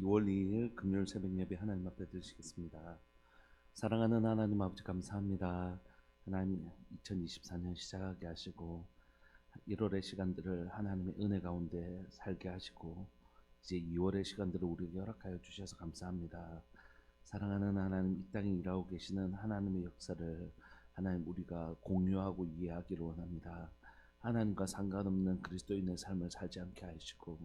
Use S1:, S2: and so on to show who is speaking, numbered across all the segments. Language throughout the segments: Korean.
S1: 2월 2일 금요일 새벽 예배 하나님 앞에 드리시겠습니다. 사랑하는 하나님 아버지 감사합니다. 하나님 2024년 시작하게 하시고 1월의 시간들을 하나님의 은혜 가운데 살게 하시고 이제 2월의 시간들을 우리에게 허락하여 주셔서 감사합니다. 사랑하는 하나님, 이 땅에 일하고 계시는 하나님의 역사를 하나님 우리가 공유하고 이해하기를 원합니다. 하나님과 상관없는 그리스도인의 삶을 살지 않게 하시고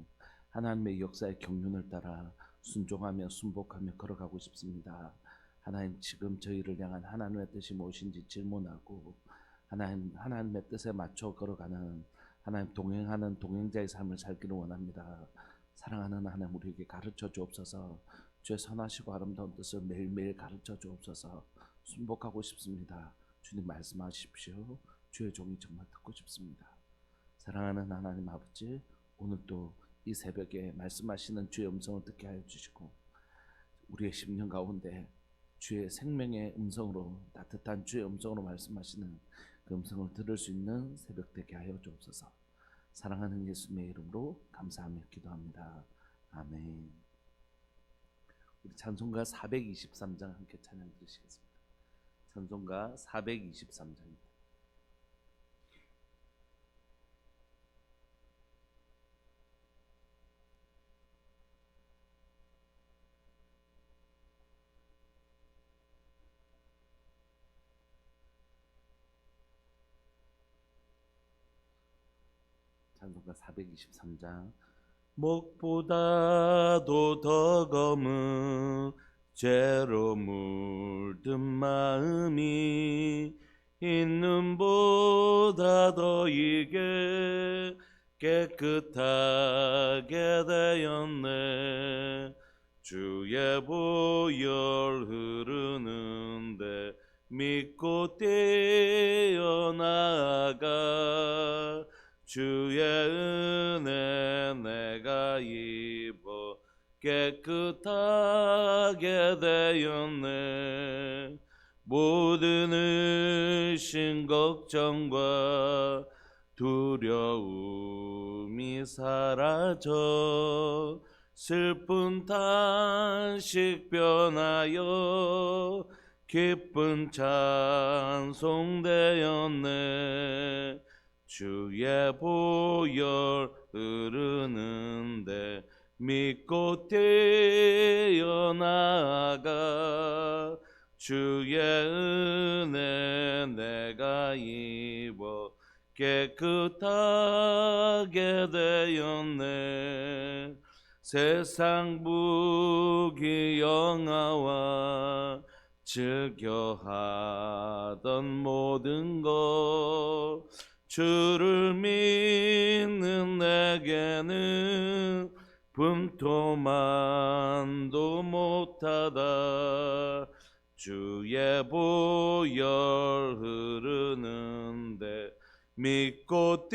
S1: 하나님의 역사의 경륜을 따라 순종하며 순복하며 걸어가고 싶습니다. 하나님, 지금 저희를 향한 하나님의 뜻이 무엇인지 질문하고 하나님의 뜻에 맞춰 걸어가는 하나님 동행하는 동행자의 삶을 살기를 원합니다. 사랑하는 하나님, 우리에게 가르쳐 주옵소서. 주의 선하시고 아름다운 뜻을 매일매일 가르쳐 주옵소서. 순복하고 싶습니다. 주님 말씀하십시오. 주의 종이 정말 듣고 싶습니다. 사랑하는 하나님 아버지, 오늘도 이 새벽에 말씀하시는 주의 음성을 듣게 하여 주시고 우리의 심령 가운데 주의 생명의 음성으로, 따뜻한 주의 음성으로 말씀하시는 그 음성을 들을 수 있는 새벽 되게 하여 주옵소서. 사랑하는 예수님의 이름으로 감사하며 기도합니다. 아멘. 우리 찬송가 423장 함께 찬양 드리시겠습니다. 찬송가 423장입니다. 찬송가 423장. 목보다도 더 검은 죄로 물든 마음이 있는보다 더 이게 깨끗하게 되었네. 주의 보혈 흐르는데 믿고 뛰어나가 주의 은혜 내가 입어 깨끗하게 되었네. 모든 의심 걱정과 두려움이 사라져 슬픈 탄식 변하여 기쁜 찬송 되었네. 주의 보혈 흐르는데 믿고 뛰어나가 주의 은혜 내가 입어 깨끗하게 되었네. 세상 무기 영화와 즐겨하던 모든 것 주를 믿는 내게는 분토만도 못하다. 주의 보혈 흐르는데 믿고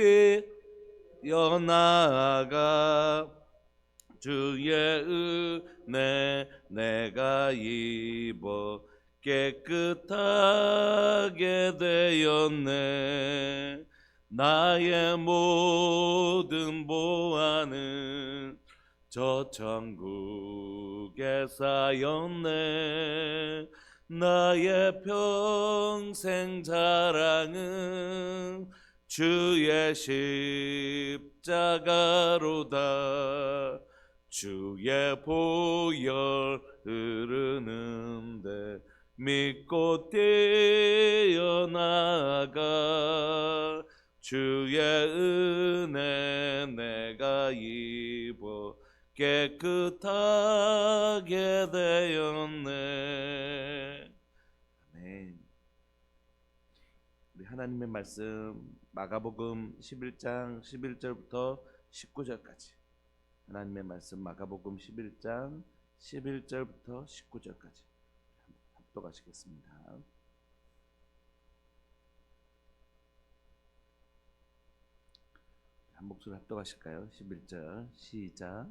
S1: 뛰어나가 주의 은혜 내가 입어 깨끗하게 되었네. 나의 모든 보안은 저 천국에 쌓였네. 나의 평생 자랑은 주의 십자가로다. 주의 보혈 흐르는데 믿고 뛰어나가 주의 은혜 내가 입어 깨끗하게 되었네. 아멘. 우리 하나님의 말씀 마가복음 11장 11절부터 19절까지. 하나님의 말씀 마가복음 11장 11절부터 19절까지 합독하시겠습니다. 한 목소리 합독하실까요? 11절 시작.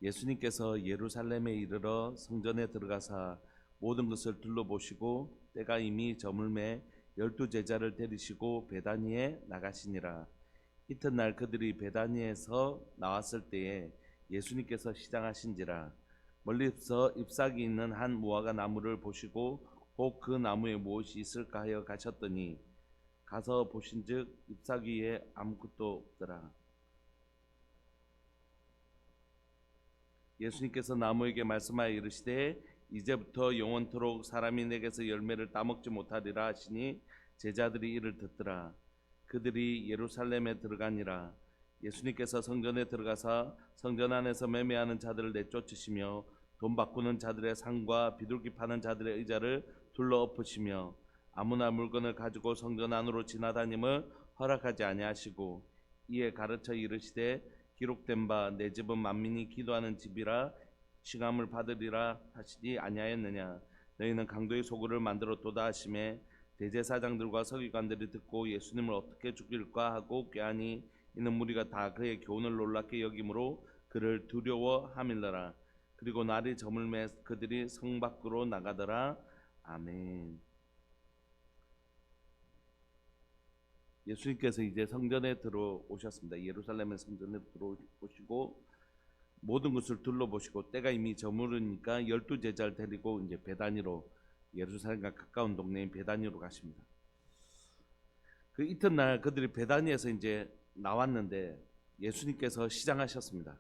S1: 예수님께서 예루살렘에 이르러 성전에 들어가사 모든 것을 둘러보시고 때가 이미 저물매 12제자를 데리시고 베다니에 나가시니라. 이튿날 그들이 베다니에서 나왔을 때에 예수님께서 시장하신지라. 멀리서 잎사귀 있는 한 무화과 나무를 보시고 혹 그 나무에 무엇이 있을까 하여 가셨더니 가서 보신즉 잎사귀에 아무것도 없더라. 예수님께서 나무에게 말씀하여 이르시되 이제부터 영원토록 사람이 내게서 열매를 따먹지 못하리라 하시니 제자들이 이를 듣더라. 그들이 예루살렘에 들어가니라. 예수님께서 성전에 들어가사 성전 안에서 매매하는 자들을 내쫓으시며 돈 바꾸는 자들의 상과 비둘기 파는 자들의 의자를 둘러 엎으시며 아무나 물건을 가지고 성전 안으로 지나다님을 허락하지 아니하시고 이에 가르쳐 이르시되 기록된 바 내 집은 만민이 기도하는 집이라 칭함을 받으리라 하시지 아니하였느냐. 너희는 강도의 소굴을 만들었도다 하시매 대제사장들과 서기관들이 듣고 예수님을 어떻게 죽일까 하고 꾀하니 이는 무리가 다 그의 교훈을 놀랍게 여김으로 그를 두려워하밀러라. 그리고 날이 저물매 그들이 성 밖으로 나가더라. 아멘. 예수님께서 이제 성전에 들어오셨습니다. 예루살렘의 성전에 들어오시고 모든 것을 둘러보시고 때가 이미 저무르니까 12제자를 데리고 이제 베다니로 예루살렘과 가까운 동네인 베다니로 가십니다. 그 이튿날 그들이 베다니에서 이제 나왔는데 예수님께서 시장하셨습니다.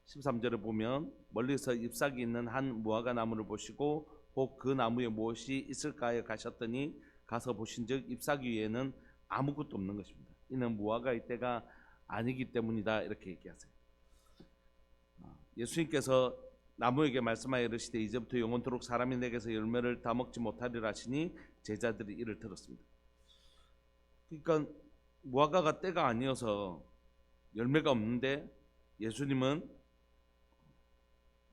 S1: 13절에 보면 멀리서 잎사귀 있는 한 무화과 나무를 보시고 혹 그 나무에 무엇이 있을까 하여 가셨더니 가서 보신즉 잎사귀 위에는 아무것도 없는 것입니다. 이는 무화과의 때가 아니기 때문이다 이렇게 얘기하세요. 예수님께서 나무에게 말씀하여 이르시되 이제부터 영원토록 사람이 내게서 열매를 다 먹지 못하리라 하시니 제자들이 이를 들었습니다. 그러니까 무화과가 때가 아니어서 열매가 없는데 예수님은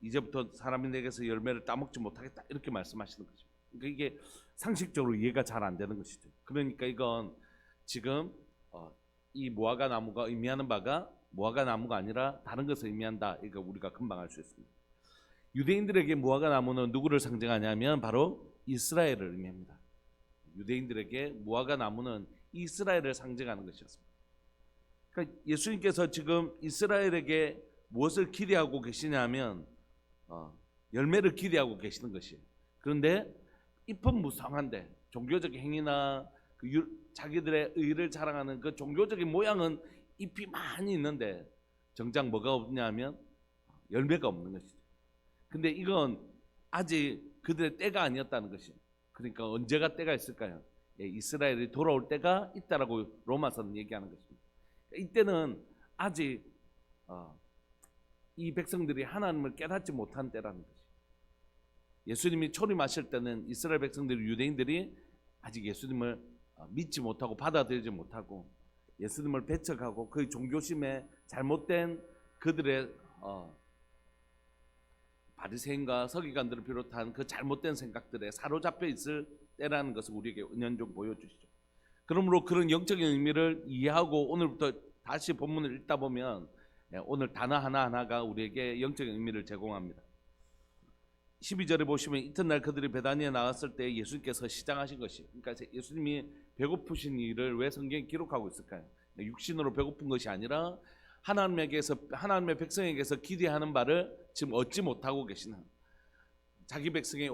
S1: 이제부터 사람이 내게서 열매를 따먹지 못하겠다 이렇게 말씀하시는 거죠. 그러니까 이게 상식적으로 이해가 잘 안 되는 것이죠. 그러니까 이건 지금 이 무화과 나무가 의미하는 바가 무화과 나무가 아니라 다른 것을 의미한다. 이거 우리가 금방 알 수 있습니다. 유대인들에게 무화과 나무는 누구를 상징하냐면 바로 이스라엘을 의미합니다. 유대인들에게 무화과 나무는 이스라엘을 상징하는 것이었습니다. 그러니까 예수님께서 지금 이스라엘에게 무엇을 기대하고 계시냐면 열매를 기대하고 계시는 것이에요. 그런데 잎은 무성한데 종교적 행위나 자기들의 의를 자랑하는 그 종교적인 모양은 잎이 많이 있는데 정작 뭐가 없냐면 열매가 없는 것이죠. 근데 이건 아직 그들의 때가 아니었다는 것이에요. 그러니까 언제가 때가 있을까요? 이스라엘이 돌아올 때가 있다라고 로마서는 얘기하는 것입니다. 이때는 아직 이 백성들이 하나님을 깨닫지 못한 때라는 것이에요. 예수님이 초림하실 때는 이스라엘 백성들이 유대인들이 아직 예수님을 믿지 못하고 받아들이지 못하고 예수님을 배척하고 그 종교심에 잘못된 그들의 바리새인과 서기관들을 비롯한 그 잘못된 생각들에 사로잡혀 있을 때라는 것을 우리에게 은연중 보여주시죠. 그러므로 그런 영적인 의미를 이해하고 오늘부터 다시 본문을 읽다 보면 오늘 단어 하나하나가 우리에게 영적인 의미를 제공합니다. 12절에 보시면 이튿날 그들이 베다니에 나왔을 때 예수님께서 시장하신 것이, 그러니까 예수님이 배고프신 일을 왜 성경에 기록하고 있을까요? 육신으로 배고픈 것이 아니라 하나님의 백성에게서 기대하는 바를 지금 얻지 못하고 계시는 자기 백성에게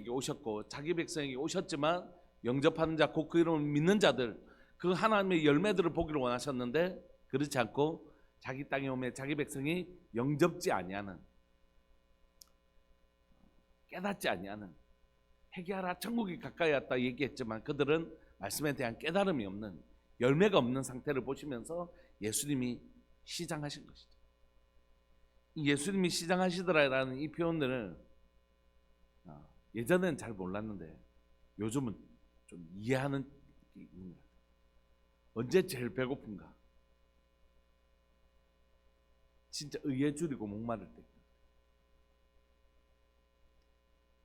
S1: 오셨고 자기 백성에게 오셨지만 영접하는 자 곧 그 이름을 믿는 자들 그 하나님의 열매들을 보기를 원하셨는데 그렇지 않고 자기 땅에 오면 자기 백성이 영접지 아니하는 깨닫지 아니하는 회개하라 천국이 가까이 왔다 얘기했지만 그들은 말씀에 대한 깨달음이 없는 열매가 없는 상태를 보시면서 예수님이 시장하신 것이죠. 예수님이 시장하시더라라는 이 표현을 예전에는 잘 몰랐는데 요즘은 좀 이해하는 게 있는 거예요. 언제 제일 배고픈가? 진짜 의에 줄이고 목마를 때.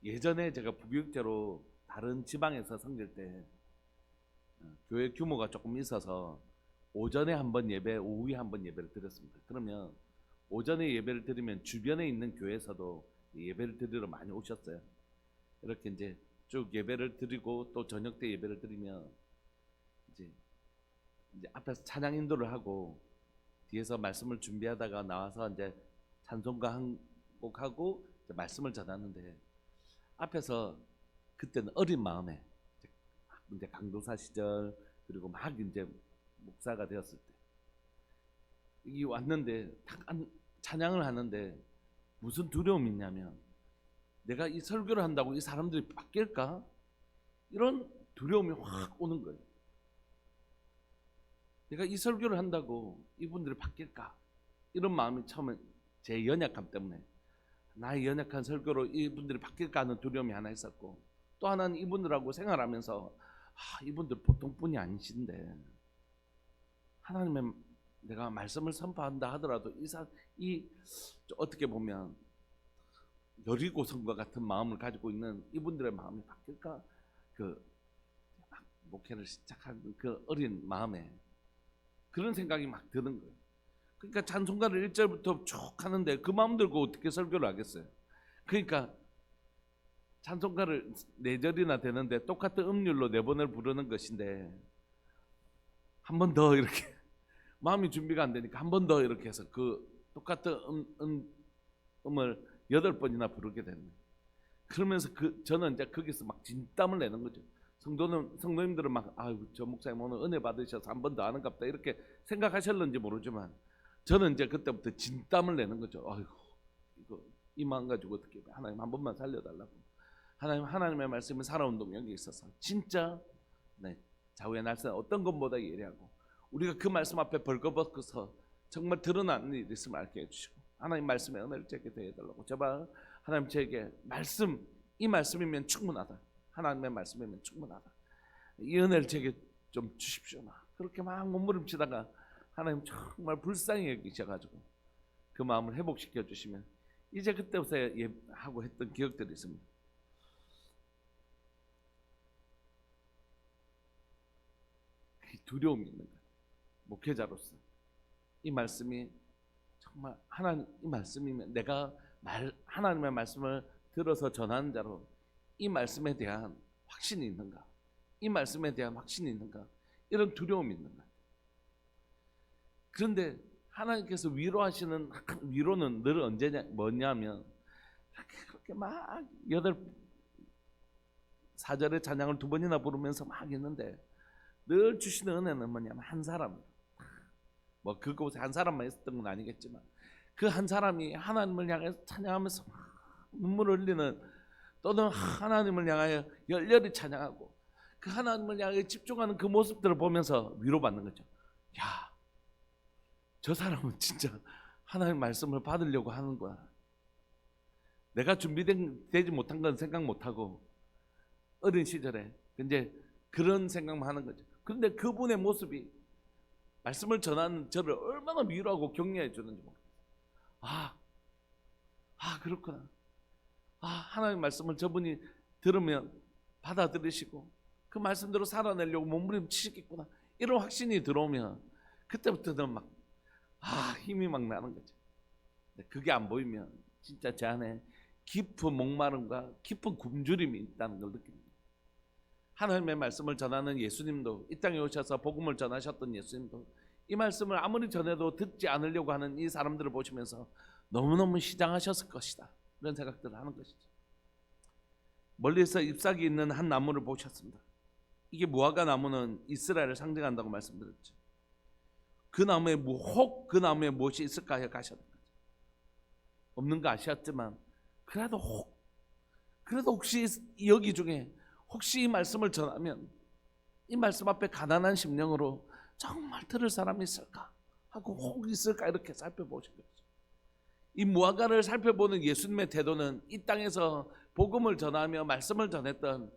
S1: 예전에 제가 부교육자로 다른 지방에서 섬길 때 교회 규모가 조금 있어서 오전에 한 번 예배, 오후에 한 번 예배를 드렸습니다. 그러면 오전에 예배를 드리면 주변에 있는 교회에서도 예배를 드리러 많이 오셨어요. 이렇게 이제 쭉 예배를 드리고 또 저녁 때 예배를 드리면 이제 앞에서 찬양 인도를 하고 뒤에서 말씀을 준비하다가 나와서 이제 찬송가 한 작곡하고 이제 말씀을 전하는데 앞에서 그때는 어린 마음에 이제 강도사 시절 그리고 막 이제 목사가 되었을 때 이 왔는데 딱 찬양을 하는데 무슨 두려움이 있냐면 내가 이 설교를 한다고 이 사람들이 바뀔까? 이런 두려움이 확 오는 거예요. 내가 이 설교를 한다고 이분들이 바뀔까? 이런 마음이 처음에 제 연약함 때문에 나의 연약한 설교로 이분들이 바뀔까 하는 두려움이 하나 있었고 또 하나는 이분들하고 생활하면서 이분들 보통 분이 아니신데 하나님의 내가 말씀을 선포한다 하더라도 이 어떻게 보면 여리고성과 같은 마음을 가지고 있는 이분들의 마음이 바뀔까? 그 목회를 시작한 그 어린 마음에 그런 생각이 막 드는 거예요. 그러니까 찬송가를 1절부터 쭉 하는데 그 마음 들고 어떻게 설교를 하겠어요? 그러니까 찬송가를 4절이나 되는데 똑같은 음률로 4번을 부르는 것인데 한 번 더 이렇게 마음이 준비가 안 되니까 한 번 더 이렇게 해서 그 똑같은 음을 8번이나 부르게 되는 거예요. 그러면서 저는 이제 거기서 막 진땀을 내는 거죠. 성도님들은 막 아유 저 목사님 오늘 은혜 받으셔서 한 번 더 하는갑다 이렇게 생각하셨는지 모르지만 저는 이제 그때부터 진땀을 내는 거죠. 아이고 이거 이 마음 가지고 어떻게 하나님 한 번만 살려달라고. 하나님의 말씀이 살아온 동력이 있어서 진짜 좌우의 날선 어떤 것보다 예리하고 우리가 그 말씀 앞에 벌거벗어서 정말 드러나는 일이 있으면 알게 해주시고 하나님 말씀에 은혜를 제게 대해달라고. 제발 하나님 제게 이 말씀이면 충분하다. 하나님의 말씀이면 충분하다. 이 은혜를 제게 좀 주십시오. 그렇게 막 몸부림치다가 하나님 정말 불쌍히 여기셔가지고 그 마음을 회복시켜 주시면 이제 그때부터 하고 했던 기억들이 있습니다. 두려움이 있는 거예요. 목회자로서 이 말씀이 정말 이 말씀이면 내가 하나님의 말씀을 들어서 전하는 자로 이 말씀에 대한 확신이 있는가? 이 말씀에 대한 확신이 있는가? 이런 두려움이 있는가? 그런데 하나님께서 위로하시는 위로는 늘 언제냐 뭐냐면 그렇게 막 4절의 찬양을 2번이나 부르면서 막 있는데 늘 주시는 은혜는 뭐냐면 한 사람 뭐 그곳에 한 사람만 있었던 건 아니겠지만 그 한 사람이 하나님을 향해 찬양하면서 눈물을 흘리는 또는 하나님을 향하여 열렬히 찬양하고 그 하나님을 향해 집중하는 그 모습들을 보면서 위로받는 거죠. 야, 저 사람은 진짜 하나님 말씀을 받으려고 하는 거야. 내가 준비되지 못한 건 생각 못하고 어린 시절에 이제 그런 생각만 하는 거죠. 그런데 그분의 모습이 말씀을 전하는 저를 얼마나 위로하고 격려해 주는지 모르겠어요. 그렇구나. 하나님 말씀을 저분이 들으면 받아들이시고 그 말씀대로 살아내려고 몸부림치시겠구나. 이런 확신이 들어오면 그때부터는 막 힘이 막 나는 거죠. 그게 안 보이면 진짜 제 안에 깊은 목마름과 깊은 굶주림이 있다는 걸 느낍니다. 하나님의 말씀을 전하는 예수님도 이 땅에 오셔서 복음을 전하셨던 예수님도 이 말씀을 아무리 전해도 듣지 않으려고 하는 이 사람들을 보시면서 너무너무 시장하셨을 것이다. 이런 생각들을 하는 것이죠. 멀리서 잎사귀 있는 한 나무를 보셨습니다. 이게 무화과 나무는 이스라엘을 상징한다고 말씀드렸죠. 그 나무에 그 나무에 무엇이 있을까 해 가셨던 거죠. 없는 거 아셨지만 그래도 혹시 여기 중에 혹시 이 말씀을 전하면 이 말씀 앞에 가난한 심령으로 정말 들을 사람이 있을까 하고 혹 있을까 이렇게 살펴보신 거죠. 이 무화과를 살펴보는 예수님의 태도는 이 땅에서 복음을 전하며 말씀을 전했던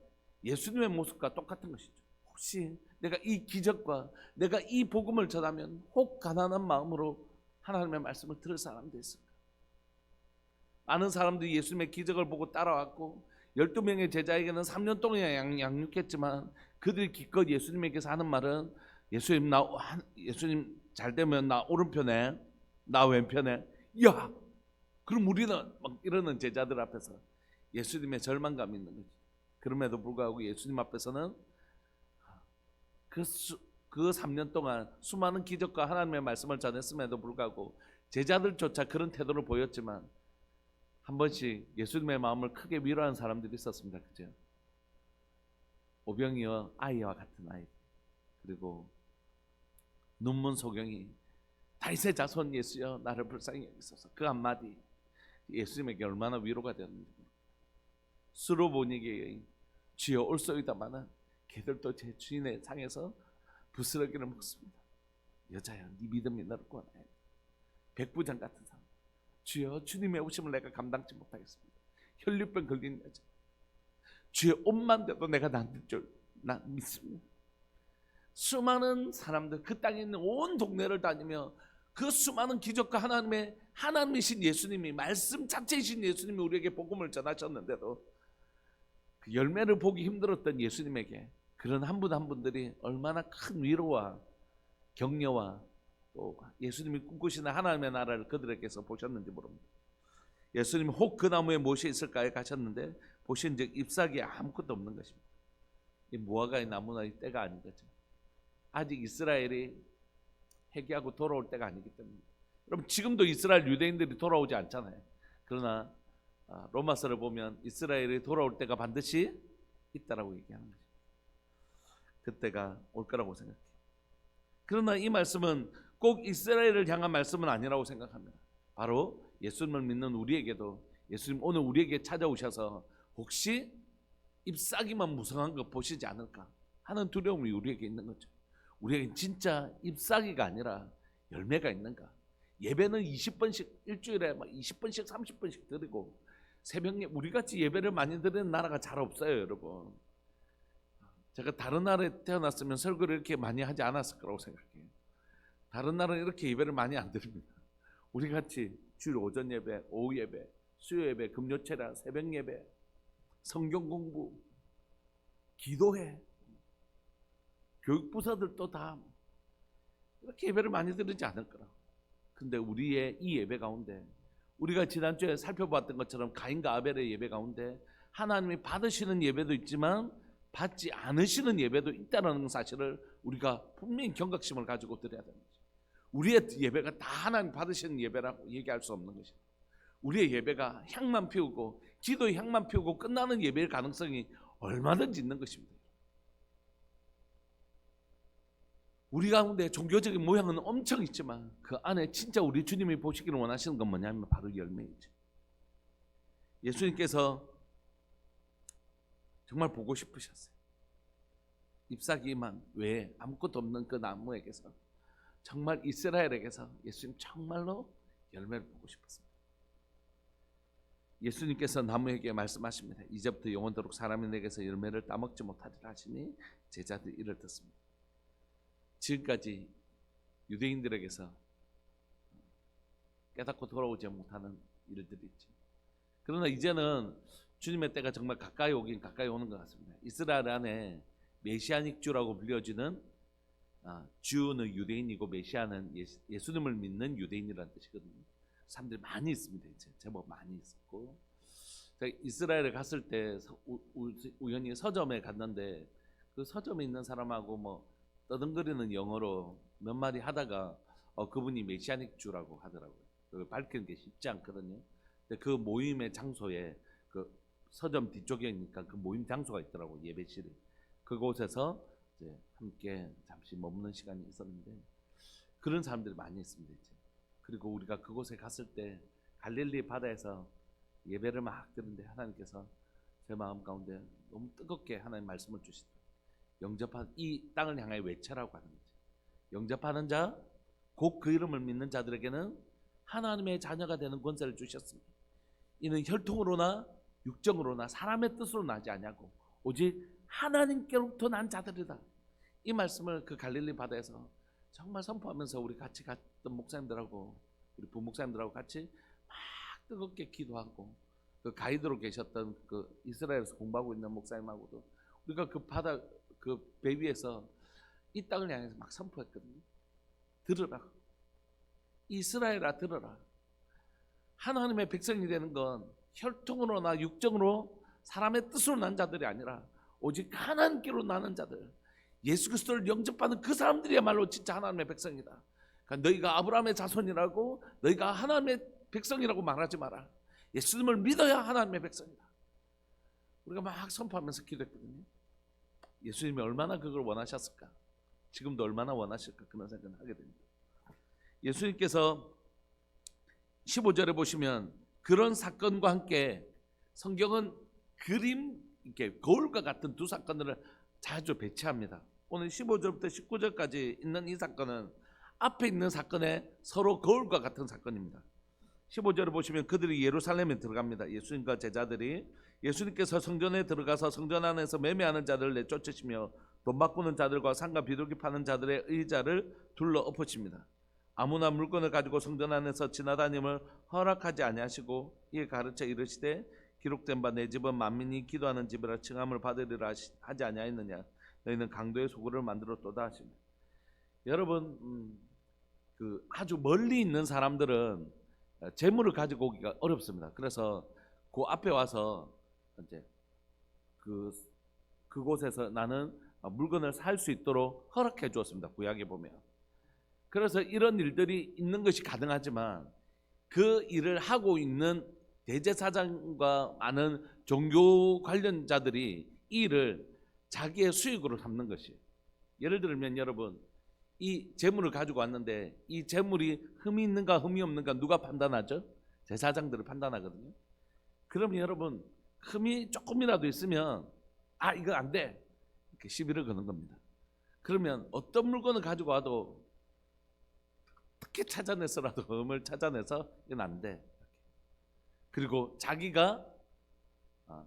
S1: 예수님의 모습과 똑같은 것이죠. 혹시 내가 이 기적과 내가 이 복음을 전하면 혹 가난한 마음으로 하나님의 말씀을 들을 사람도 있을까? 많은 사람들이 예수님의 기적을 보고 따라왔고 12명의 제자에게는 3년 동안 양육했지만 그들이 기껏 예수님에게서 하는 말은 예수님 잘 되면 나 오른편에 나 왼편에 야 그럼 우리는 막 이러는 제자들 앞에서 예수님의 절망감이 있는 거지. 그럼에도 불구하고 예수님 앞에서는 그 3년 동안 수많은 기적과 하나님의 말씀을 전했음에도 불구하고 제자들조차 그런 태도를 보였지만 한 번씩 예수님의 마음을 크게 위로한 사람들이 있었습니다. 그죠? 오병이어 아이와 같은 아이, 그리고 눈문 소경이 다윗의 자손 예수여 나를 불쌍히 여기소서, 그 한마디 예수님에게 얼마나 위로가 되었는지. 수로보니게 여인 주여 올소이다마는 개들도 제 주인의 상에서 부스러기를 먹습니다. 여자야 네 믿음이 너를 구원하여. 백부장 같은 사람, 주여 주님의 오심을 내가 감당치 못하겠습니다. 혈류병 걸린 여자, 주의 옷만 돼도 내가 낫는 줄 난 믿습니다. 수많은 사람들, 그 땅에 있는 온 동네를 다니며 그 수많은 기적과 하나님이신 예수님이, 말씀 자체이신 예수님이 우리에게 복음을 전하셨는데도 그 열매를 보기 힘들었던 예수님에게 그런 한 분 한 분들이 얼마나 큰 위로와 격려와 또 예수님이 꿈꾸시는 하나님의 나라를 그들에게서 보셨는지 모릅니다. 예수님이 혹 그 나무에 무엇이 있을까에 가셨는데 보신즉 잎사귀에 아무것도 없는 것입니다. 이 무화과의 나무나 이 때가 아닌 거죠. 아직 이스라엘이 회개하고 돌아올 때가 아니기 때문에. 여러분 지금도 이스라엘 유대인들이 돌아오지 않잖아요. 그러나 로마서를 보면 이스라엘이 돌아올 때가 반드시 있다라고 얘기하는 거죠. 그때가 올 거라고 생각해요. 그러나 이 말씀은 꼭 이스라엘을 향한 말씀은 아니라고 생각합니다. 바로 예수님을 믿는 우리에게도, 예수님 오늘 우리에게 찾아오셔서 혹시 잎사귀만 무성한 거 보시지 않을까 하는 두려움이 우리에게 있는 거죠. 우리에게 진짜 잎사귀가 아니라 열매가 있는가. 예배는 20번씩 일주일에 막 20번씩 30번씩 드리고 새벽에 우리같이 예배를 많이 드리는 나라가 잘 없어요. 여러분, 제가 다른 나라에 태어났으면 설교를 이렇게 많이 하지 않았을 거라고 생각해요. 다른 나라는 이렇게 예배를 많이 안 드립니다. 우리같이 주일 오전 예배, 오후 예배, 수요 예배, 금요 체라, 새벽 예배, 성경 공부, 기도회, 교육부서들도 다 이렇게 예배를 많이 드리지 않을 거라고. 근데 우리의 이 예배 가운데, 우리가 지난주에 살펴봤던 것처럼 가인과 아벨의 예배 가운데 하나님이 받으시는 예배도 있지만 받지 않으시는 예배도 있다는 사실을 우리가 분명히 경각심을 가지고 드려야 되는 거죠. 우리의 예배가 다 하나님 받으시는 예배라고 얘기할 수 없는 것입니다. 우리의 예배가 향만 피우고 기도의 향만 피우고 끝나는 예배일 가능성이 얼마든지 있는 것입니다. 우리 가운데 종교적인 모양은 엄청 있지만 그 안에 진짜 우리 주님이 보시기를 원하시는 건 뭐냐면 바로 열매이죠. 예수님께서 정말 보고 싶으셨어요. 잎사귀만 외에 아무것도 없는 그 나무에게서, 정말 이스라엘에게서 예수님 정말로 열매를 보고 싶었습니다. 예수님께서 나무에게 말씀하십니다. 이제부터 영원토록 사람이 내게서 열매를 따먹지 못하리라 하시니 제자들이 이를 듣습니다. 지금까지 유대인들에게서 깨닫고 돌아오지 못하는 일들이 있죠. 그러나 이제는 주님의 때가 정말 가까이 오긴 가까이 오는 것 같습니다. 이스라엘 안에 메시아닉 주라고 불려지는, 주는 유대인이고 메시아는 예수님을 믿는 유대인이라는 뜻이거든요. 사람들이 많이 있습니다. 이제 제법 많이 있었고, 이스라엘에 갔을 때 우연히 서점에 갔는데 그 서점에 있는 사람하고 뭐 떠듬거리는 영어로 몇 마디 하다가 그분이 메시아닉 주라고 하더라고요. 그걸 밝히는 게 쉽지 않거든요. 근데 그 모임의 장소에 그 서점 뒤쪽이니까 그 모임 장소가 있더라고, 예배실이. 그곳에서 이제 함께 잠시 머무는 시간이 있었는데 그런 사람들이 많이 있습니다. 이제. 그리고 우리가 그곳에 갔을 때 갈릴리 바다에서 예배를 막 드는데 하나님께서 제 마음 가운데 너무 뜨겁게 하나님 말씀을 주시더라고요. 영접한 이 땅을 향하여 외쳐라고 하는 거죠. 영접하는 자, 곧 그 이름을 믿는 자들에게는 하나님의 자녀가 되는 권세를 주셨습니다. 이는 혈통으로나 육정으로나 사람의 뜻으로 나지 아니하고 오직 하나님께로부터 난 자들이다. 이 말씀을 그 갈릴리 바다에서 정말 선포하면서 우리 같이 갔던 목사님들하고 우리 부목사님들하고 같이 막 뜨겁게 기도하고, 그 가이드로 계셨던 그 이스라엘에서 공부하고 있는 목사님하고도 우리가 그 바다 그 배 위에서 이 땅을 향해서 막 선포했거든요. 들으라, 이스라엘아 들으라. 하나님의 백성이 되는 건 혈통으로나 육정으로 사람의 뜻으로 난 자들이 아니라 오직 하나님께로 나는 자들, 예수 그리스도를 영접하는 그 사람들이야말로 진짜 하나님의 백성이다. 그러니까 너희가 아브라함의 자손이라고, 너희가 하나님의 백성이라고 말하지 마라. 예수님을 믿어야 하나님의 백성이다. 우리가 막 선포하면서 기도했거든요. 예수님이 얼마나 그걸 원하셨을까? 지금도 얼마나 원하실까? 그런 생각을 하게 됩니다. 예수님께서 15절에 보시면 그런 사건과 함께 성경은 그림, 이렇게 거울과 같은 두 사건들을 자주 배치합니다. 오늘 15절부터 19절까지 있는 이 사건은 앞에 있는 사건에 서로 거울과 같은 사건입니다. 15절을 보시면 그들이 예루살렘에 들어갑니다. 예수님과 제자들이 예수님께서 성전에 들어가서 성전 안에서 매매하는 자들을 내쫓으시며 돈 바꾸는 자들과 상가 비둘기 파는 자들의 의자를 둘러 엎으십니다. 아무나 물건을 가지고 성전 안에서 지나다님을 허락하지 아니하시고 이에 가르쳐 이르시되 기록된 바 내 집은 만민이 기도하는 집이라 칭함을 받으리라 하지 아니하였느냐. 너희는 강도의 소굴을 만들었도다 하십니다. 여러분, 그 아주 멀리 있는 사람들은 재물을 가지고 오기가 어렵습니다. 그래서 그 앞에 와서 이제 그곳에서 나는 물건을 살 수 있도록 허락해 주었습니다. 구약에 보면. 그래서 이런 일들이 있는 것이 가능하지만 그 일을 하고 있는 대제사장과 많은 종교 관련자들이 이 일을 자기의 수익으로 삼는 것이, 예를 들면 여러분, 이 재물을 가지고 왔는데 이 재물이 흠이 있는가 흠이 없는가 누가 판단하죠? 제사장들을 판단하거든요. 그러면 여러분, 흠이 조금이라도 있으면 이거 안 돼, 이렇게 시비를 거는 겁니다. 그러면 어떤 물건을 가지고 와도 어떻게 찾아내서라도 흠을 찾아내서 이건 안 돼. 그리고 자기가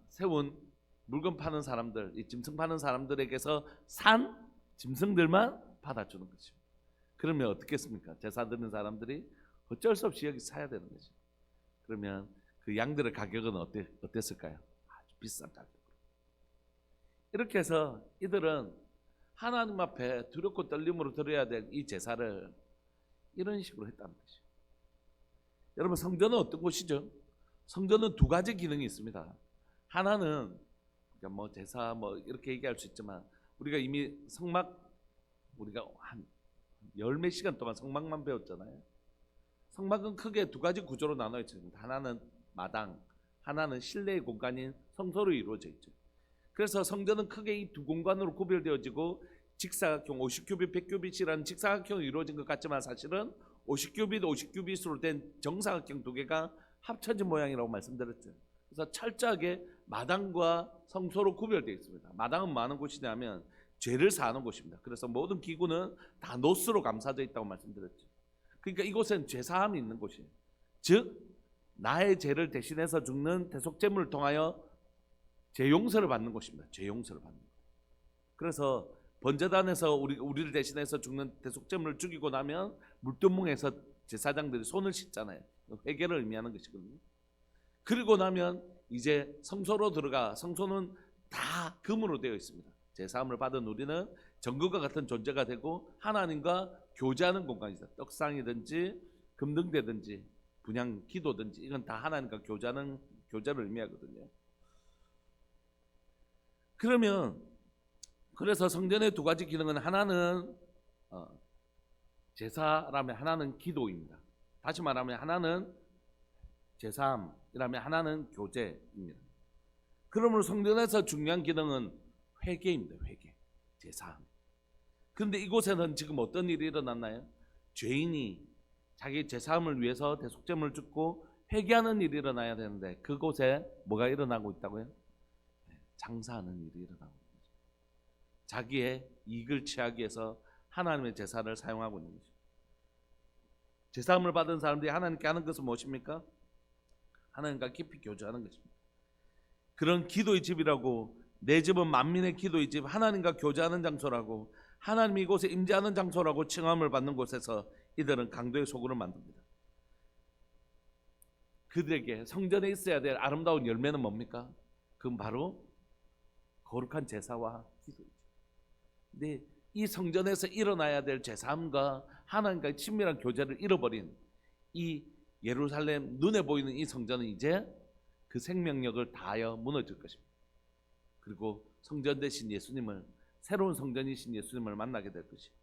S1: 세운 물건 파는 사람들, 이 짐승 파는 사람들에게서 산 짐승들만 받아주는 거죠. 그러면 어떻겠습니까? 제사 드는 사람들이 어쩔 수 없이 여기 사야 되는 거죠. 그러면 그 양들의 가격은 어땠을까요? 아주 비싼 가격으로. 이렇게 해서 이들은 하나님 앞에 두렵고 떨림으로 드려야 될 이 제사를 이런 식으로 했다는 것이죠. 여러분, 성전은 어떤 곳이죠? 성전은 두 가지 기능이 있습니다. 하나는 뭐 제사 뭐 이렇게 얘기할 수 있지만 우리가 이미 성막, 우리가 한 열 몇 시간 동안 성막만 배웠잖아요. 성막은 크게 두 가지 구조로 나눠 있습니다. 하나는 마당, 하나는 실내의 공간인 성소로 이루어져 있죠. 그래서 성전은 크게 이 두 공간으로 구별되어지고 직사각형 50규빗, 100규빗이라는 직사각형으로 이루어진 것 같지만 사실은 50규빗, 50규빗으로 된 정사각형 두 개가 합쳐진 모양이라고 말씀드렸죠. 그래서 철저하게 마당과 성소로 구별되어 있습니다. 마당은 뭐 하는 곳이냐면 죄를 사하는 곳입니다. 그래서 모든 기구는 다 노스로 감싸져 있다고 말씀드렸죠. 그러니까 이곳엔 죄사함이 있는 곳이에요. 즉 나의 죄를 대신해서 죽는 대속제물을 통하여 죄용서를 받는 곳입니다. 죄용서를 받는 곳. 그래서 번제단에서 우리를 대신해서 죽는 대속제물을 죽이고 나면 물두멍에서 제사장들이 손을 씻잖아요. 회개를 의미하는 것이거든요. 그리고 나면 이제 성소로 들어가, 성소는 다 금으로 되어 있습니다. 제사함을 받은 우리는 정금과 같은 존재가 되고 하나님과 교제하는 공간이다. 떡상이든지 금등대든지 분향 기도든지 이건 다 하나님과 교제하는 교제를 의미하거든요. 그러면 그래서 성전의 두 가지 기능은 하나는 제사라면 하나는 기도입니다. 다시 말하면 하나는 제사함이라면 하나는 교제입니다. 그러므로 성전에서 중요한 기능은 회개입니다. 회개, 제사함. 그런데 이곳에는 지금 어떤 일이 일어났나요? 죄인이 자기 제사함을 위해서 대속제물을 줍고 회개하는 일이 일어나야 되는데 그곳에 뭐가 일어나고 있다고요? 장사하는 일이 일어나고 있는 거죠. 자기의 이익을 취하기 위해서 하나님의 제사를 사용하고 있는 거죠. 제사함을 받은 사람들이 하나님께 하는 것은 무엇입니까? 하나님과 깊이 교제하는 것입니다. 그런 기도의 집이라고, 내 집은 만민의 기도의 집, 하나님과 교제하는 장소라고, 하나님이 이곳에 임재하는 장소라고 칭함을 받는 곳에서 이들은 강도의 소굴을 만듭니다. 그들에게 성전에 있어야 될 아름다운 열매는 뭡니까? 그건 바로 거룩한 제사와 기도이죠. 근데 이 성전에서 일어나야 될 제사함과 하나님과의 친밀한 교제를 잃어버린 이 예루살렘, 눈에 보이는 이 성전은 이제 그 생명력을 다하여 무너질 것입니다. 그리고 성전 되신 예수님을, 새로운 성전이신 예수님을 만나게 될 것이에요.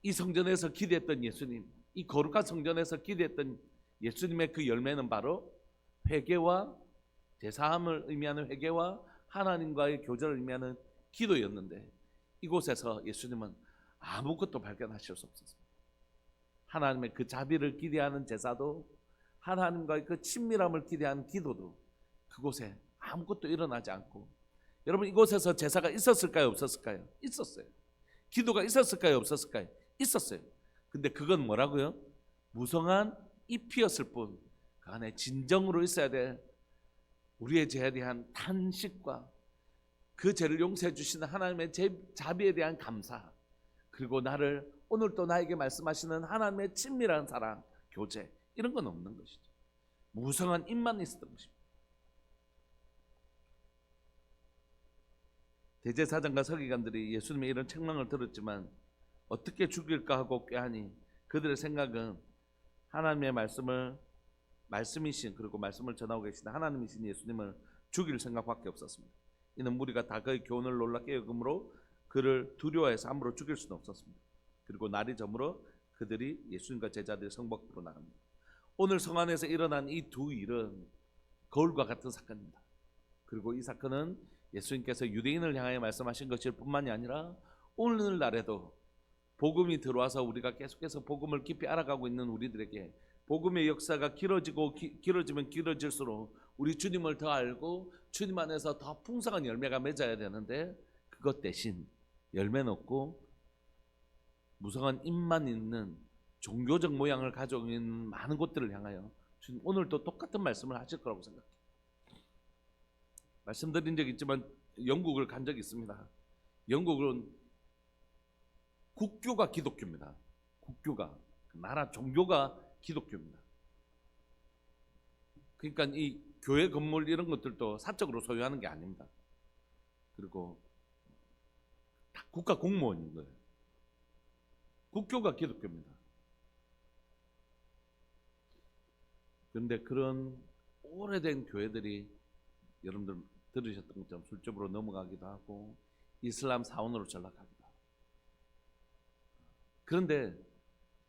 S1: 이 성전에서 기대했던 예수님, 이 거룩한 성전에서 기대했던 예수님의 그 열매는 바로 회개와 제사함을 의미하는 회개와 하나님과의 교제를 의미하는 기도였는데, 이곳에서 예수님은 아무것도 발견하실 수 없었습니다. 하나님의 그 자비를 기대하는 제사도, 하나님과의 그 친밀함을 기대하는 기도도 그곳에 아무것도 일어나지 않고, 여러분, 이곳에서 제사가 있었을까요, 없었을까요? 있었어요. 기도가 있었을까요, 없었을까요? 있었어요. 근데 그건 뭐라고요? 무성한 잎이었을 뿐, 그 안에 진정으로 있어야 될 우리의 죄에 대한 탄식과 그 죄를 용서해 주시는 하나님의 자비에 대한 감사, 그리고 나를 오늘 또 나에게 말씀하시는 하나님의 친밀한 사랑, 교제, 이런 건 없는 것이죠. 무성한 잎만 있었던 것입니다. 대제사장과 서기관들이 예수님의 이런 책망을 들었지만 어떻게 죽일까 하고 꾀하니 그들의 생각은 하나님의 말씀이신, 그리고 말씀을 전하고 계신 하나님이신 예수님을 죽일 생각밖에 없었습니다. 이는 무리가 다 그의 교훈을 놀랍게 여김으로 그를 두려워해서 함부로 죽일 수는 없었습니다. 그리고 날이 저물어 그들이 예수님과 제자들이 성벽으로 나갑니다. 오늘 성안에서 일어난 이 두 일은 거울과 같은 사건입니다. 그리고 이 사건은 예수님께서 유대인을 향하여 말씀하신 것일 뿐만이 아니라 오늘날에도 복음이 들어와서 우리가 계속해서 복음을 깊이 알아가고 있는 우리들에게 복음의 역사가 길어지면 길어질수록 우리 주님을 더 알고 주님 안에서 더 풍성한 열매가 맺어야 되는데, 그것 대신 열매는 없고 무성한 잎만 있는 종교적 모양을 가지고 있는 많은 곳들을 향하여 주님 오늘도 똑같은 말씀을 하실 거라고 생각해요. 말씀드린 적이 있지만 영국을 간 적이 있습니다. 영국은 국교가 기독교입니다. 국교가, 나라 종교가 기독교입니다. 그러니까 이 교회 건물 이런 것들도 사적으로 소유하는 게 아닙니다. 그리고 다 국가 공무원인 거예요. 국교가 기독교입니다. 그런데 그런 오래된 교회들이 여러분들 들으셨던 것처럼 술집으로 넘어가기도 하고 이슬람 사원으로 전락하기도 하고, 그런데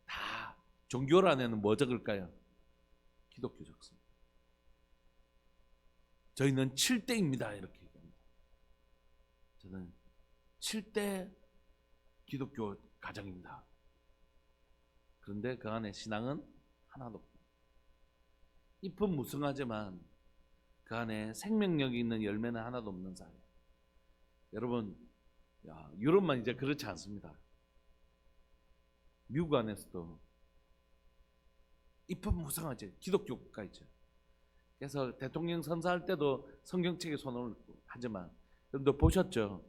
S1: 다 종교란에는 뭐 적을까요? 기독교 적습니다. 저희는 7대입니다 이렇게 얘기합니다. 저는 7대 기독교 가정입니다. 그런데 그 안에 신앙은 하나도 없고, 잎은 무성하지만 그 안에 생명력이 있는 열매는 하나도 없는 사회. 여러분, 유럽만 이제 그렇지 않습니다. 미국 안에서도 잎은 무성하지, 기독교 국가이죠. 그래서 대통령 선사할 때도 성경책에 손을 하지만, 여러분들 보셨죠?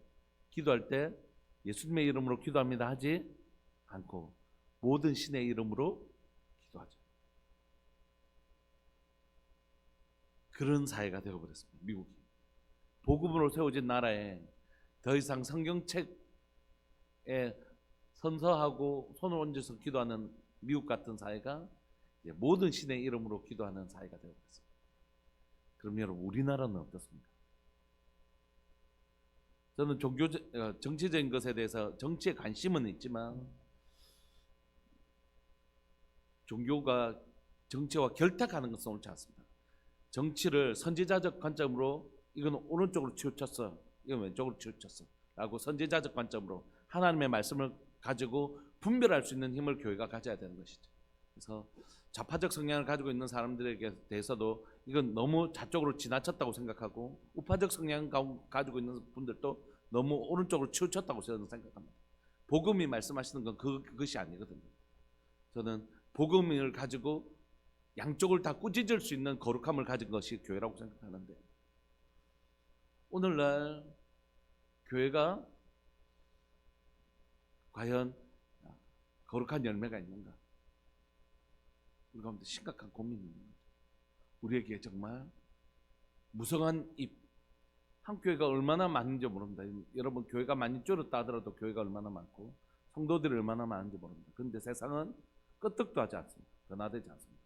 S1: 기도할 때 예수님의 이름으로 기도합니다 하지 않고 모든 신의 이름으로 기도하죠. 그런 사회가 되어버렸습니다. 미국이 복음으로 세워진 나라에 더 이상 성경책에 선서하고 손을 얹어서 기도하는 미국 같은 사회가 이제 모든 신의 이름으로 기도하는 사회가 되어버렸습니다. 그럼 여러분, 우리나라는 어떻습니까? 저는 정치적인 것에 대해서 정치에 관심은 있지만 종교가 정치와 결탁하는 것은 옳지 않습니다. 정치를 선지자적 관점으로 이건 오른쪽으로 치우쳤어, 이건 왼쪽으로 치우쳤어 라고 선지자적 관점으로 하나님의 말씀을 가지고 분별할 수 있는 힘을 교회가 가져야 되는 것이죠. 그래서 좌파적 성향을 가지고 있는 사람들에게 대해서도 이건 너무 좌쪽으로 지나쳤다고 생각하고, 우파적 성향을 가지고 있는 분들도 너무 오른쪽으로 치우쳤다고 저는 생각합니다. 복음이 말씀하시는 건 그것이 아니거든요. 저는 복음을 가지고 양쪽을 다 꾸짖을 수 있는 거룩함을 가진 것이 교회라고 생각하는데, 오늘날 교회가 과연 거룩한 열매가 있는가? 우리 가운데 심각한 고민이 있는 거죠. 우리에게 정말 무성한 잎, 한 교회가 얼마나 많은지 모릅니다. 여러분, 교회가 많이 줄었다 하더라도 교회가 얼마나 많고 성도들이 얼마나 많은지 모릅니다. 그런데 세상은 끄떡도 하지 않습니다. 변화되지 않습니다.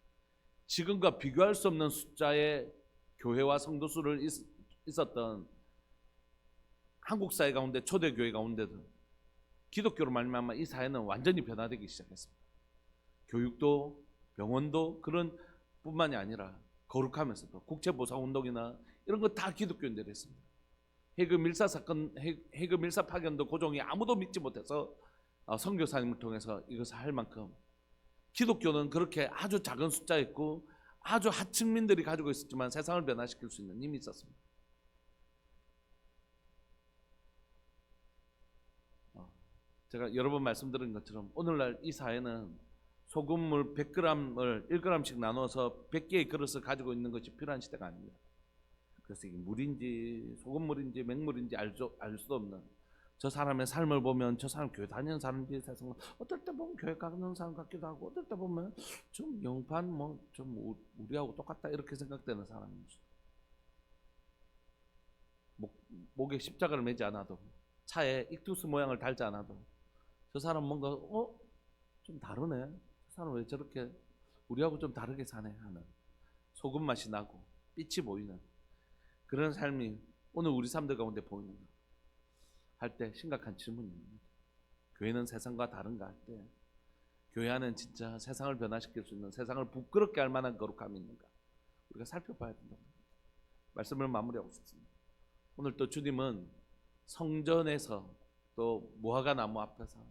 S1: 지금과 비교할 수 없는 숫자의 교회와 성도 수를 있었던 한국 사회 가운데, 초대교회 가운데도 기독교로 말미암아 이 사회는 완전히 변화되기 시작했습니다. 교육도 병원도 그런 뿐만이 아니라 거룩하면서도 국제보상운동이나 이런 거 다 기독교인들이 했습니다. 해그 밀사 사건, 해그 밀사 파견도 고종이 아무도 믿지 못해서 선교사님을 통해서 이것을 할 만큼 기독교는 그렇게 아주 작은 숫자였고 아주 하층민들이 가지고 있었지만 세상을 변화시킬 수 있는 힘이 있었습니다. 제가 여러 번 말씀드린 것처럼 오늘날 이 사회는 소금물 100g을 1g씩 나눠서 100개의 그릇을 가지고 있는 것이 필요한 시대가 아닙니다. 그래서 이게 물인지 소금물인지 맹물인지 알 수도 없는 저 사람의 삶을 보면 저 사람 교회 다니는 사람인지 세상 어떨 때 보면 교회 가는 사람 같기도 하고 어떨 때 보면 좀 영판 뭐 좀 우리하고 똑같다 이렇게 생각되는 사람입니다. 목에 십자가를 매지 않아도 차에 익투스 모양을 달지 않아도 저 사람 뭔가 좀 다르네. 저 사람 왜 저렇게 우리하고 좀 다르게 사네 하는 소금 맛이 나고 빛이 보이는 그런 삶이 오늘 우리 삶들 가운데 보이는 것 할 때 심각한 질문입니다. 교회는 세상과 다른가 할 때 교회 안은 진짜 세상을 변화시킬 수 있는 세상을 부끄럽게 할 만한 거룩함이 있는가 우리가 살펴봐야 된다. 말씀을 마무리하고 싶습니다. 오늘 또 주님은 성전에서 또 무화과 나무 앞에서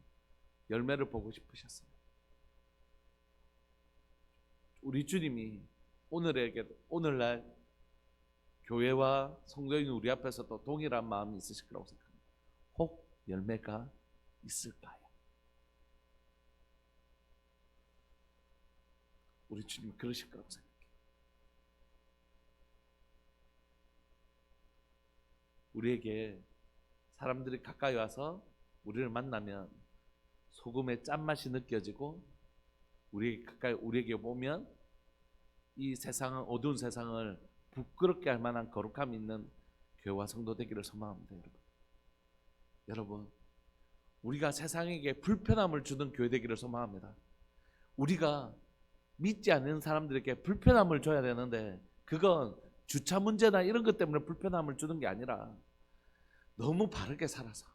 S1: 열매를 보고 싶으셨어요. 우리 주님이 오늘날 교회와 성도인 우리 앞에서도 동일한 마음이 있으실 거라고 생각합니다. 혹 열매가 있을까요? 우리 주님이 그러실 거라고 생각해요. 우리에게 사람들이 가까이 와서 우리를 만나면 소금의 짠맛이 느껴지고 우리에게 보면 이 세상은 어두운 세상을 부끄럽게 할 만한 거룩함이 있는 교회와 성도 되기를 소망합니다. 여러분 우리가 세상에게 불편함을 주는 교회 되기를 소망합니다. 우리가 믿지 않는 사람들에게 불편함을 줘야 되는데 그건 주차 문제나 이런 것 때문에 불편함을 주는 게 아니라 너무 바르게 살아서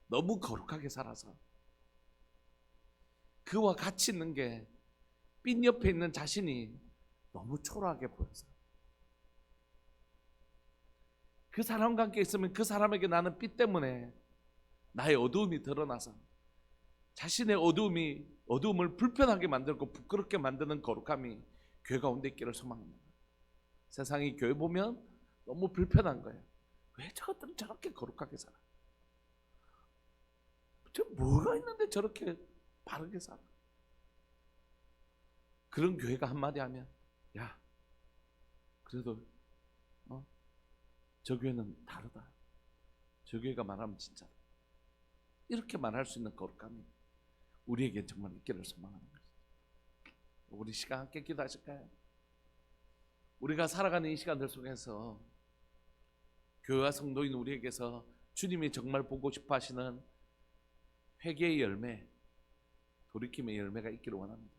S1: 너무 거룩하게 살아서 그와 같이 있는 게 빛 옆에 있는 자신이 너무 초라하게 보여서 그 사람과 함께 있으면 그 사람에게 나는 빛 때문에 나의 어두움이 드러나서 자신의 어두움을 불편하게 만들고 부끄럽게 만드는 거룩함이 교회 가운데 있기를 소망합니다. 세상이 교회 보면 너무 불편한 거예요. 왜 저것들은 저렇게 거룩하게 살아? 저 뭐가 있는데 저렇게 바르게 살아? 그런 교회가 한마디 하면 야 그래도 저 교회는 다르다. 저 교회가 말하면 진짜다. 이렇게 말할 수 있는 거룩함이 우리에게 정말 있기를 소망하는 것입니다. 우리 시간 함께 기도하실까요? 우리가 살아가는 이 시간들 속에서 교회와 성도인 우리에게서 주님이 정말 보고 싶어 하시는 회개의 열매, 돌이킴의 열매가 있기를 원합니다.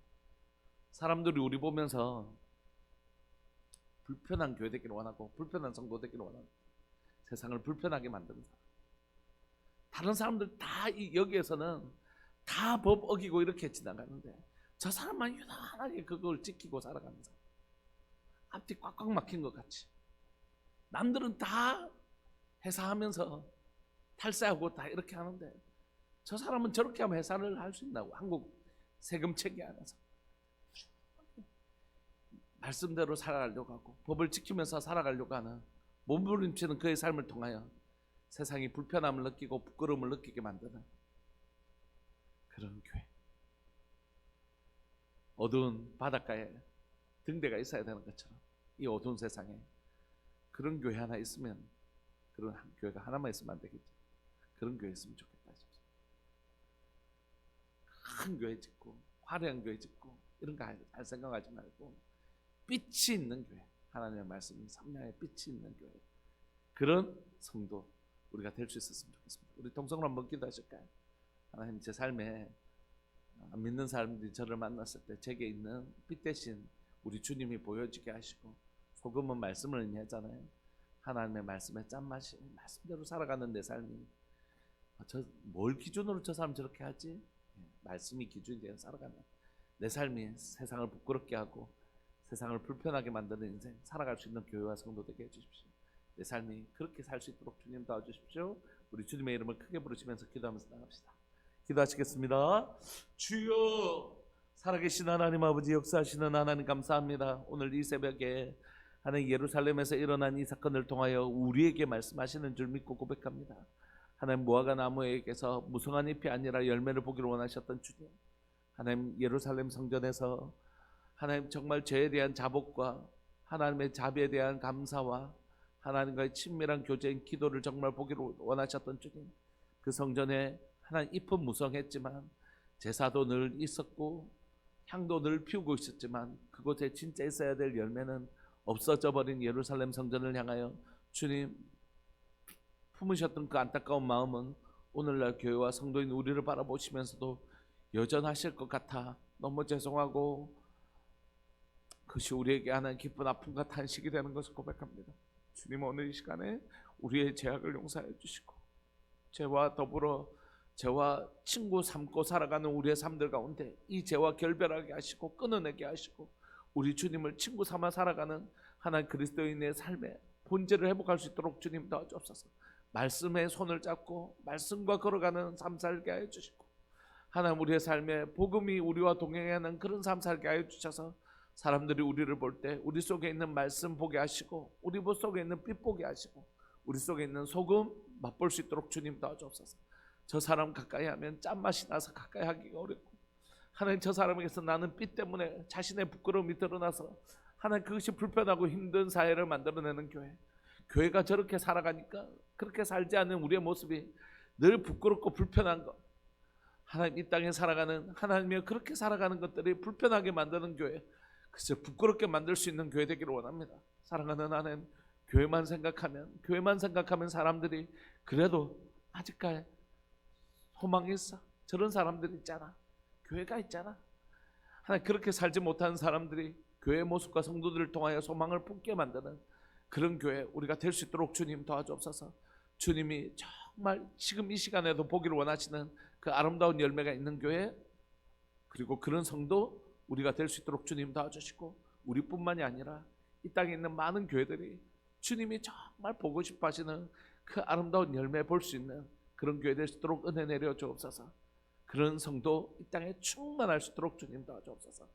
S1: 사람들이 우리 보면서 불편한 교회 되기를 원하고 불편한 성도 되기를 원합니다. 세상을 불편하게 만드는 사람. 다른 사람들 다 여기에서는 다 법 어기고 이렇게 지나가는데 저 사람만 유난하게 그걸 지키고 살아가는 사람. 앞뒤 꽉꽉 막힌 것 같이 남들은 다 회사하면서 탈세하고 다 이렇게 하는데 저 사람은 저렇게 하면 회사를 할 수 있나고 한국 세금 체계 안에서 말씀대로 살아가려고 하고 법을 지키면서 살아가려고 하는 몸부림치는 그의 삶을 통하여 세상이 불편함을 느끼고 부끄러움을 느끼게 만드는 그런 교회. 어두운 바닷가에 등대가 있어야 되는 것처럼 이 어두운 세상에 그런 교회 하나 있으면 그런 교회가 하나만 있으면 안 되겠죠. 그런 교회 있으면 좋겠다 싶습니다. 큰 교회 짓고 화려한 교회 짓고 이런 거 할 생각하지 말고 빛이 있는 교회, 하나님의 말씀이 성령의 빛이 있는 교회, 그런 성도 우리가 될 수 있었으면 좋겠습니다. 우리 동성으로 한번 기도하실까요? 하나님, 제 삶에 안 믿는 사람들이 저를 만났을 때 제게 있는 빛 대신 우리 주님이 보여지게 하시고, 소금은 말씀을 의미하잖아요. 하나님의 말씀의 짠맛이 말씀대로 살아가는 내 삶이, 뭘 기준으로 저 사람 저렇게 하지? 말씀이 기준이 되어 살아가는 내 삶이 세상을 부끄럽게 하고 세상을 불편하게 만드는 인생 살아갈 수 있는 교회와 성도 되게 해주십시오. 내 삶이 그렇게 살 수 있도록 주님 도와주십시오. 우리 주님의 이름을 크게 부르시면서 기도하면서 나갑시다. 기도하시겠습니다. 주여, 살아계신 하나님 아버지, 역사하시는 하나님 감사합니다. 오늘 이 새벽에 하나님 예루살렘에서 일어난 이 사건을 통하여 우리에게 말씀하시는 줄 믿고 고백합니다. 하나님 무화과 나무에게서 무성한 잎이 아니라 열매를 보기를 원하셨던 주님, 하나님 예루살렘 성전에서 하나님 정말 죄에 대한 자복과 하나님의 자비에 대한 감사와 하나님과의 친밀한 교제인 기도를 정말 보기를 원하셨던 주님, 그 성전에 하나님 잎은 무성했지만 제사도 늘 있었고 향도 늘 피우고 있었지만 그곳에 진짜 있어야 될 열매는 없어져 버린 예루살렘 성전을 향하여 주님 품으셨던 그 안타까운 마음은 오늘날 교회와 성도인 우리를 바라보시면서도 여전하실 것 같아 너무 죄송하고 그것이 우리에게 하나님 기쁜 아픔과 탄식이 되는 것을 고백합니다. 주님, 오늘 이 시간에 우리의 죄악을 용서해 주시고 죄와 더불어 죄와 친구 삼고 살아가는 우리의 삶들 가운데 이 죄와 결별하게 하시고 끊어내게 하시고 우리 주님을 친구 삼아 살아가는 하나님 그리스도인의 삶의 본질을 회복할 수 있도록 주님 도와주옵소서. 말씀에 손을 잡고 말씀과 걸어가는 삶 살게 하여 주시고 하나님 우리의 삶에 복음이 우리와 동행하는 그런 삶 살게 하여 주셔서 사람들이 우리를 볼 때 우리 속에 있는 말씀 보게 하시고 우리 속에 있는 빛 보게 하시고 우리 속에 있는 소금 맛볼 수 있도록 주님 도와주옵소서. 저 사람 가까이 하면 짠맛이 나서 가까이 하기가 어렵고 하나님 저 사람에게서 나는 빛 때문에 자신의 부끄러움이 드러나서 하나님 그것이 불편하고 힘든 사회를 만들어내는 교회, 교회가 저렇게 살아가니까 그렇게 살지 않는 우리의 모습이 늘 부끄럽고 불편한 것, 하나님 이 땅에 살아가는 하나님이 그렇게 살아가는 것들이 불편하게 만드는 교회, 그래서 부끄럽게 만들 수 있는 교회 되기를 원합니다. 사랑하는 하나님, 교회만 생각하면 사람들이 그래도 아직까지 소망이 있어. 저런 사람들이 있잖아. 교회가 있잖아. 하나님 그렇게 살지 못하는 사람들이 교회의 모습과 성도들을 통하여 소망을 품게 만드는 그런 교회 우리가 될 수 있도록 주님 도와주옵소서. 주님이 정말 지금 이 시간에도 보기를 원하시는 그 아름다운 열매가 있는 교회 그리고 그런 성도 우리가 될 수 있도록 주님 도와주시고 우리뿐만이 아니라 이 땅에 있는 많은 교회들이 주님이 정말 보고 싶어 하시는 그 아름다운 열매 볼 수 있는 그런 교회 될 수 있도록 은혜 내려 주옵소서. 그런 성도 이 땅에 충만할 수 있도록 주님 도와주옵소서.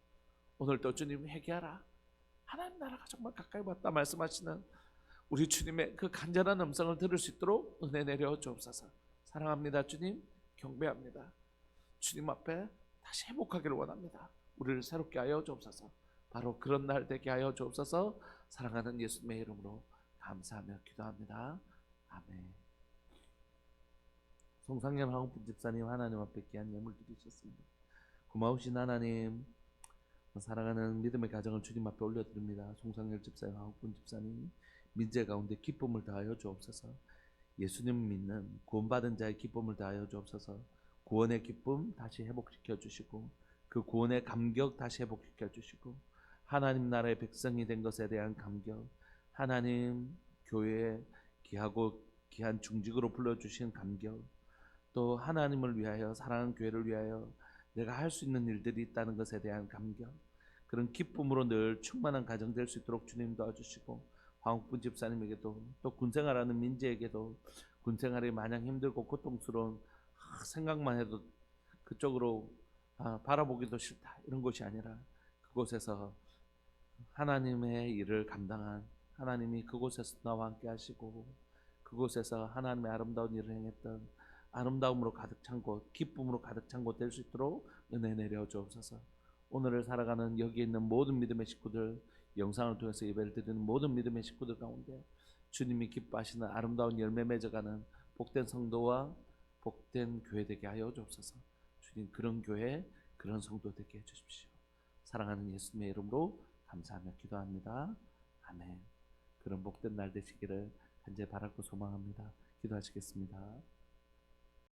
S1: 오늘도 주님 회개하라. 하나님 나라가 정말 가까이 왔다 말씀하시는 우리 주님의 그 간절한 음성을 들을 수 있도록 은혜 내려 주옵소서. 사랑합니다 주님, 경배합니다. 주님 앞에 다시 회복하기를 원합니다. 우리를 새롭게 하여 주옵소서. 바로 그런 날 되게 하여 주옵소서. 사랑하는 예수님의 이름으로 감사하며 기도합니다. 아멘. 송상현 황옥분 집사님 하나님 앞에 귀한 예물 드리셨습니다. 고마우신 하나님, 사랑하는 믿음의 가정을 주님 앞에 올려드립니다. 송상현 집사님, 황옥분 집사님 민재 가운데 기쁨을 다하여 주옵소서. 예수님 믿는 구원받은 자의 기쁨을 다하여 주옵소서. 구원의 기쁨 다시 회복시켜 주시고 그 구원의 감격 다시 회복시켜 주시고 하나님 나라의 백성이 된 것에 대한 감격, 하나님 교회에 귀하고 귀한 중직으로 불러주신 감격, 또 하나님을 위하여 사랑하는 교회를 위하여 내가 할 수 있는 일들이 있다는 것에 대한 감격, 그런 기쁨으로 늘 충만한 가정 될 수 있도록 주님 도와주시고 황옥분 집사님에게도 또 군생활하는 민재에게도 군생활이 마냥 힘들고 고통스러운 생각만 해도 그쪽으로 바라보기도 싫다 이런 것이 아니라 그곳에서 하나님의 일을 감당한 하나님이 그곳에서 나와 함께 하시고 그곳에서 하나님의 아름다운 일을 행했던 아름다움으로 가득 찬 곳, 기쁨으로 가득 찬 곳 될 수 있도록 은혜 내려 주옵소서. 오늘을 살아가는 여기 있는 모든 믿음의 식구들, 영상을 통해서 예배를 드리는 모든 믿음의 식구들 가운데 주님이 기뻐하시는 아름다운 열매 맺어가는 복된 성도와 복된 교회 되게 하여 주옵소서. 주님 그런 교회, 그런 성도 되게 해주십시오. 사랑하는 예수님의 이름으로 감사하며 기도합니다. 아멘. 그런 복된 날 되시기를 간절히 바라고 소망합니다. 기도하시겠습니다.